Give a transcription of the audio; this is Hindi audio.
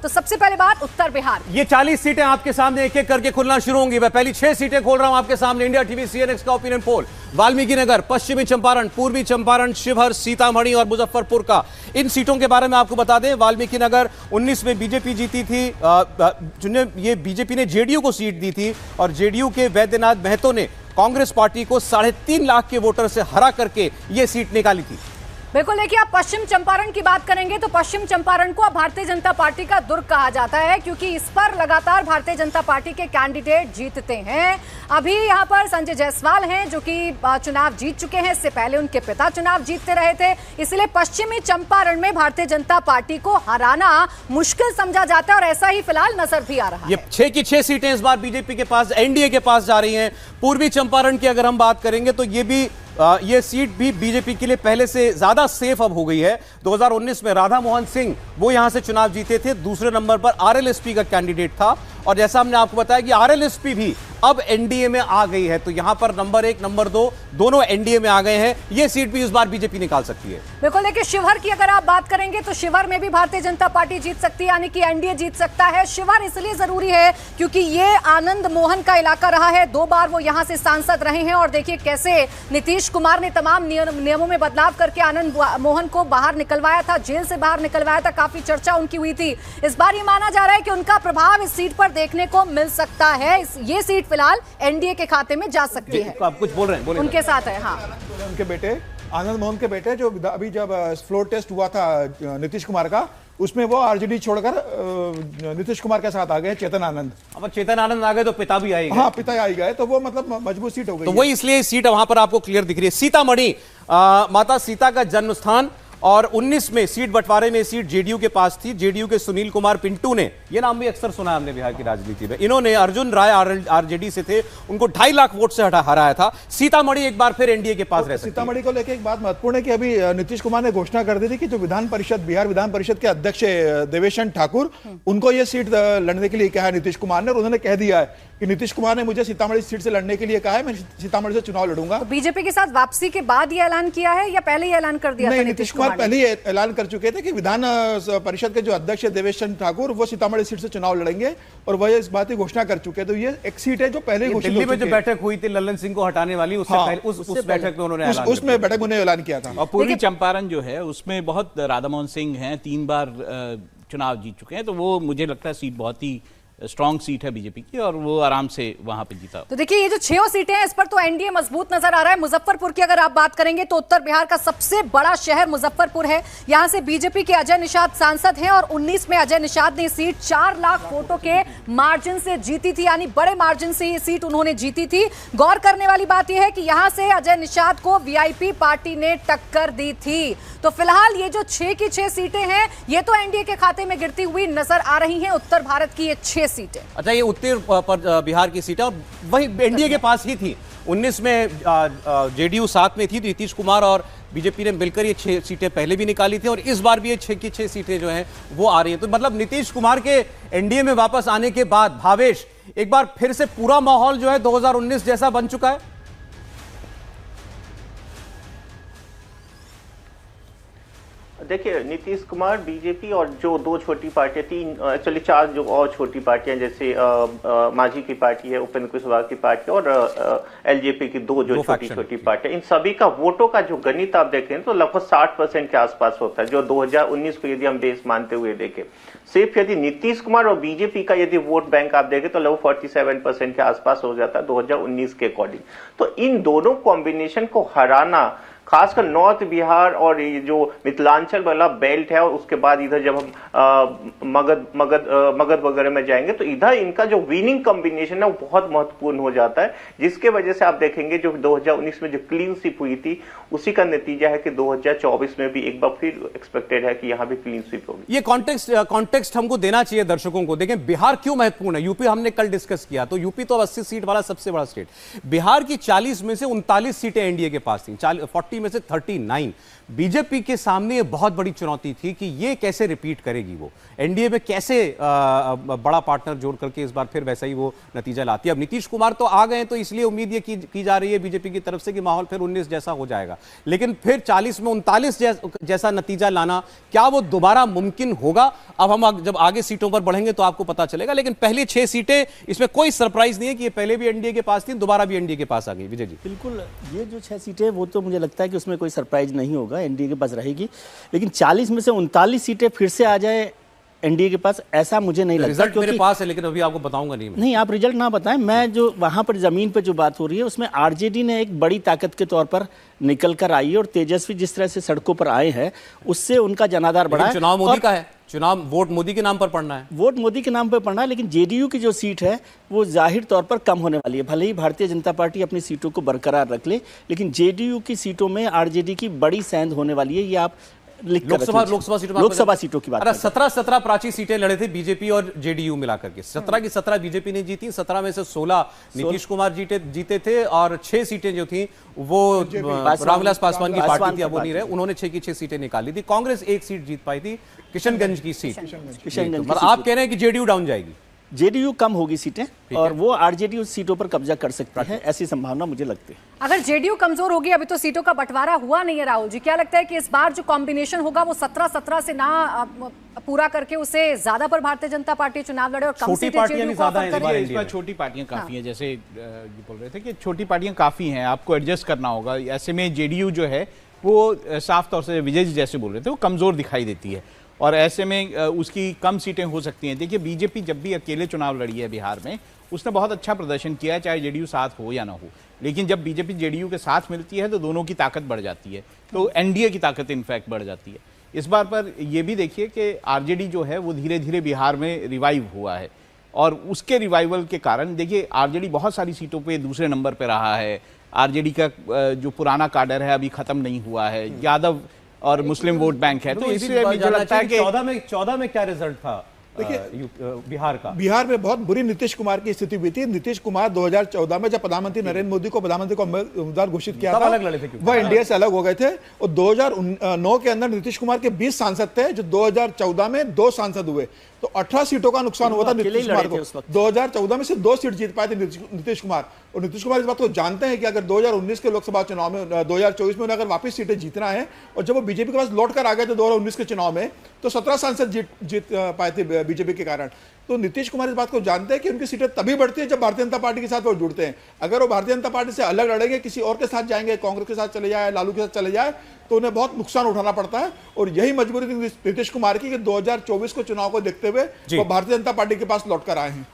तो सबसे पहले बात उत्तर बिहार। ये 40 सीटें आपके सामने एक एक करके खुलना शुरू होंगी। मैं पहली 6 सीटें खोल रहा हूं आपके सामने। इंडिया टीवी सीएनएक्स का ओपिनियन पोल। वाल्मीकि नगर, पश्चिमी चंपारण, पूर्वी चंपारण, शिवहर, सीतामढ़ी और मुजफ्फरपुर का। इन सीटों के बारे में आपको बता दें, वाल्मीकि नगर 19 में बीजेपी जीती थी, ये बीजेपी ने जेडीयू को सीट दी थी और जेडीयू के वैद्यनाथ महतो ने कांग्रेस पार्टी को 3.5 लाख के वोटर से हरा करके यह सीट निकाली थी। बिल्कुल, देखिए आप पश्चिम चंपारण की बात करेंगे तो पश्चिम चंपारण को अब भारतीय जनता पार्टी का दुर्ग कहा जाता है, क्योंकि इस पर लगातार भारतीय जनता पार्टी के कैंडिडेट जीतते हैं। अभी यहां पर संजय जायसवाल हैं जो कि चुनाव जीत चुके हैं, इससे पहले उनके पिता चुनाव जीतते रहे थे, इसलिए पश्चिमी चंपारण में भारतीय जनता पार्टी को हराना मुश्किल समझा जाता है और ऐसा ही फिलहाल नजर भी आ रहा है। ये 6 की 6 सीटें इस बार बीजेपी के पास, एनडीए के पास जा रही हैं। पूर्वी चंपारण की अगर हम बात करेंगे तो ये सीट भी बीजेपी के लिए पहले से ज्यादा सेफ अब हो गई है। 2019 में राधा मोहन सिंह वो यहां से चुनाव जीते थे, दूसरे नंबर पर आरएलएसपी का कैंडिडेट था और जैसा हमने आपको बताया कि आरएलएसपी भी अब एनडीए में आ गई है, तो यहां पर नंबर 1 नंबर 2 दोनों एनडीए में आ गए हैं। यह सीट भी इस बार बीजेपी निकाल सकती है। बिल्कुल, देखिए शिवहर की अगर आप बात करेंगे तो शिवहर में भी भारतीय जनता पार्टी जीत सकती है, यानी कि एनडीए जीत सकता है। शिवहर इसलिए जरूरी है क्योंकि ये आनंद मोहन का इलाका रहा है, 2 बार वो यहां से सांसद रहे हैं और देखिए कैसे नीतीश कुमार ने तमाम नियमों में बदलाव करके आनंद मोहन को बाहर निकलवाया था, जेल से बाहर निकलवाया था, काफी चर्चा उनकी हुई थी। इस बार ये माना जा रहा है कि उनका प्रभाव इस सीट पर देखने को मिल सकता है। ये सीट फिलहाल एनडीए के खाते में जा सकती है। आप कुछ बोल रहे हैं, उनके साथ है। हाँ, उनके बेटे आनंद मोहन के बेटे जो अभी जब फ्लोर टेस्ट हुआ था नीतीश कुमार का, उसमें वो आरजेडी छोड़कर नीतीश कुमार के साथ आ गए, चेतन आनंद। अब चेतन आनंद आ गए तो पिता भी आएंगे। हाँ, पिता आ गए तो वो मतलब मजबूत सीट हो गई। तो वही इसलिए सीट वहां पर आपको क्लियर दिख रही है। सीतामढ़ी माता सीता का जन्म स्थान और 19 में सीट बंटवारे में सीट जेडीयू के पास थी। जेडीयू के सुनील कुमार पिंटू ने, यह नाम भी अक्सर सुना हमने बिहार की राजनीति में, इन्होंने अर्जुन राय आरजेडी से थे, उनको 2.5 लाख वोट से हराया था। सीतामढ़ी एक बार फिर एनडीए के पास रह सकती है। सीतामढ़ी को लेकर एक बात महत्वपूर्ण है कि अभी नीतीश कुमार ने घोषणा कर दी थी कि जो बिहार विधान परिषद के अध्यक्ष देवेशन ठाकुर, उनको यह सीट लड़ने के लिए कहा है नीतीश कुमार ने, और उन्होंने कह दिया है कि नीतीश कुमार ने मुझे सीतामढ़ी सीट से लड़ने के लिए कहा है, मैं सीतामढ़ी से चुनाव लड़ूंगा। तो बीजेपी के साथ वापसी के बाद ये ऐलान किया है या पहले ही ऐलान कर दिया था? नीतीश कुमार पहले ही ऐलान कर चुके थे कि विधान परिषद के जो अध्यक्ष है देवेशन ठाकुर, वो सीतामढ़ी सीट से चुनाव लड़ेंगे और वह इस बात की घोषणा कर चुके हैं। तो ये एक सीट है जो पहले दिल्ली में जो बैठक हुई थी लल्लन सिंह को हटाने वाली, उससे पहले उस बैठक में उन्होंने ऐलान किया था। और पूर्वी चंपारण जो है उसमें बहुत राधा मोहन सिंह हैं, 3 बार चुनाव जीत चुके हैं, तो वो मुझे लगता है सीट बहुत ही स्ट्रॉन्ग सीट है बीजेपी की और वो आराम से वहां पे जीता। तो देखिए ये जो 6 सीटें हैं इस पर तो एनडीए मजबूत नजर आ रहा है। मुजफ्फरपुर की अगर आप बात करेंगे तो उत्तर बिहार का सबसे बड़ा शहर मुजफ्फरपुर है, यहां से बीजेपी के अजय निषाद सांसद हैं और 19 में अजय निषाद ने सीट 4 लाख वोटों के मार्जिन से जीती थी, यानी बड़े मार्जिन से ये सीट उन्होंने जीती थी। गौर करने वाली बात यह है कि यहां से अजय निषाद को वीआईपी पार्टी ने टक्कर दी थी। तो फिलहाल ये जो 6 की 6 सीटें हैं ये तो एनडीए के खाते में गिरती हुई नजर आ रही हैं, उत्तर भारत की ये 6 सीटें। अच्छा, ये उत्तर पर बिहार की सीटें और वही एनडीए के पास ही थी। 19 में जेडीयू साथ में थी, तो नीतीश कुमार और बीजेपी ने मिलकर ये 6 सीटें पहले भी निकाली थी और इस बार भी ये 6 की 6 सीटें जो हैं वो आ रही हैं। तो मतलब नीतीश कुमार के एनडीए में वापस आने के बाद भावेश एक बार फिर से पूरा माहौल जो है 2019 जैसा बन चुका है। देखिए, नीतीश कुमार, बीजेपी और जो 2 छोटी पार्टियां, 3 एक्चुअली 4 जो और छोटी पार्टियां जैसे मांझी की पार्टी है, उपेंद्र कुशवाहा की पार्टी और एलजेपी की 2 जो छोटी पार्टियां, इन सभी का वोटों का जो गणित आप देखें तो लगभग 60% के आसपास होता है, जो 2019 को यदि हम बेस मानते हुए देखें। सिर्फ यदि नीतीश कुमार और बीजेपी का यदि वोट बैंक आप देखें तो लगभग 47% के आसपास हो जाता है 2019 के अकॉर्डिंग। तो इन दोनों कॉम्बिनेशन को हराना, खासकर नॉर्थ बिहार और ये जो मिथिलांचल वाला बेल्ट है और उसके बाद इधर जब हम मगध वगैरह में जाएंगे तो इधर इनका जो विनिंग कॉम्बिनेशन है वो बहुत महत्वपूर्ण हो जाता है, जिसके वजह से आप देखेंगे जो 2019 में जो क्लीन स्वीप हुई थी उसी का नतीजा है कि 2024 में भी एक बार फिर एक्सपेक्टेड है कि यहां भी क्लीन स्वीप होगी। ये कॉन्टेक्स्ट हमको देना चाहिए दर्शकों को। देखें बिहार क्यों महत्वपूर्ण है, यूपी हमने कल डिस्कस किया, तो यूपी तो 80 सीट वाला सबसे बड़ा स्टेट। बिहार की 40 में से 39 सीटें एनडीए के पास थी, 40 में से 39। बीजेपी के सामने ये बहुत बड़ी चुनौती थी कि ये कैसे रिपीट करेगी, वो एनडीए में कैसे बड़ा पार्टनर जोड़ करके इस बार फिर वैसा ही वो नतीजा लाती है। अब नीतीश कुमार तो आ गए, तो इसलिए उम्मीद ये की जा रही है बीजेपी की तरफ से कि माहौल फिर 19 जैसा हो जाएगा, लेकिन फिर 40 में 39 जैसा नतीजा लाना, क्या वो दोबारा मुमकिन होगा? अब हम जब आगे सीटों पर बढ़ेंगे तो आपको पता चलेगा, लेकिन पहली 6 सीटें, इसमें कोई सरप्राइज नहीं है कि ये पहले भी एनडीए के पास थी, दोबारा भी एनडीए के पास आ गई। विजय जी, बिल्कुल, ये जो 6 सीटें वो तो मुझे लगता है कि उसमें कोई सरप्राइज नहीं होगा, एनडीए के पास रहेगी, लेकिन 40 में से 39 सीटें फिर से आ जाए एनडीए के पास, ऐसा मुझे नहीं लगता। रिजल्ट मेरे पास है, लेकिन अभी आपको बताऊंगा नहीं। नहीं, आप रिजल्ट ना बताएं, मैं जो वहां पर जमीन पर जो बात हो रही है उसमें आरजेडी ने एक बड़ी ताकत के तौर पर निकल कर आई है, और तेजस्वी जिस तरह से सड़कों पर आए हैं उससे उनका जनाधार बढ़ा है। चुनाव मोदी का है, चुनाव वोट मोदी के नाम पर पड़ना है, वोट मोदी के नाम पर पड़ना है, लेकिन जेडीयू की जो सीट है वो जाहिर तौर पर कम होने वाली है। भले ही भारतीय जनता पार्टी अपनी सीटों को बरकरार रख ले, लेकिन जेडीयू की सीटों में आरजेडी की बड़ी सेंध होने वाली है। ये आप लोकसभा सीटों की बात, 17 प्राची सीटें लड़े थे बीजेपी और जेडीयू मिलाकर के, 17 की 17 बीजेपी ने जीती, 17 में से 16 नीतीश कुमार जीते थे, और 6 सीटें जो थी वो रामविलास पासवान की पार्टी थी, अब वो नहीं रहे, उन्होंने 6 की 6 सीटें निकाली थी। कांग्रेस 1 सीट जीत पाई थी, किशनगंज की सीट। आप कह रहे हैं कि जेडीयू डाउन जाएगी, जेडीयू कम होगी सीटें और वो आरजेडी उस सीटों पर कब्जा कर सकता है, ऐसी संभावना मुझे लगती है। अगर जेडीयू कमजोर होगी, अभी तो सीटों का बंटवारा हुआ नहीं है राहुल जी, क्या लगता है कि इस बार जो कॉम्बिनेशन होगा वो 17-17 से ना पूरा करके उससे ज्यादा पर भारतीय जनता पार्टी चुनाव लड़े और कम सीटें जेडीयू को ऑफर करे? इस बार छोटी पार्टियां काफी हैं, जैसे बोल रहे थे कि छोटी पार्टियां काफी हैं, आपको एडजस्ट करना होगा। ऐसे में जेडीयू जो है वो साफ तौर से विजय जी जैसे बोल रहे थे वो कमजोर दिखाई देती है, और ऐसे में उसकी कम सीटें हो सकती हैं। देखिए, बीजेपी जब भी अकेले चुनाव लड़ी है बिहार में, उसने बहुत अच्छा प्रदर्शन किया है, चाहे जेडीयू साथ हो या ना हो, लेकिन जब बीजेपी जेडीयू के साथ मिलती है तो दोनों की ताकत बढ़ जाती है, तो एनडीए की ताकत इनफैक्ट बढ़ जाती है। इस बार पर यह भी देखिए कि आरजेडी जो है वो धीरे धीरे बिहार में रिवाइव हुआ है, और उसके रिवाइवल के कारण देखिए आरजेडी बहुत सारी सीटों पर दूसरे नंबर पर रहा है। आरजेडी का जो पुराना काडर है अभी खत्म नहीं हुआ है, यादव और मुस्लिम वोट बैंक है, तो इसलिए मुझे लगता है कि 14 में क्या रिजल्ट था बिहार का? बिहार में बहुत बुरी नीतीश कुमार की स्थिति हुई थी। नीतीश कुमार 2014 में जब प्रधानमंत्री नरेंद्र मोदी को प्रधानमंत्री को उम्मीदवार घोषित किया था, अलग लड़े थे, वह एनडीए से अलग हो गए थे, और 2009 के अंदर नीतीश कुमार के 20 सांसद थे, जो 2014 में 2 सांसद हुए, तो 18 सीटों का नुकसान हुआ था नीतीश कुमार को। 2014 में से 2 सीट जीत पाए थे नीतीश कुमार, और नीतीश कुमार इस बात को जानते हैं कि अगर 2019 के लोकसभा चुनाव में 2024 में उन्हें अगर वापस सीटें जीतना है, और जब वो बीजेपी के पास लौट कर आ गए थे 2019 के चुनाव में, तो 17 सांसद जीत पाए थे बीजेपी के कारण। तो नीतीश कुमार इस बात को जानते हैं कि उनकी सीटें तभी बढ़ती है जब भारतीय जनता पार्टी के साथ वो जुड़ते हैं। अगर वो भारतीय जनता पार्टी से अलग लड़ेंगे, किसी और के साथ जाएंगे, कांग्रेस के साथ चले जाए, लालू के साथ चले जाए, तो उन्हें बहुत नुकसान उठाना पड़ता है, और यही मजबूरी थी नीतीश कुमार की कि 2024 को चुनाव को देखते हुए वो भारतीय जनता पार्टी के पास लौट कर आए हैं।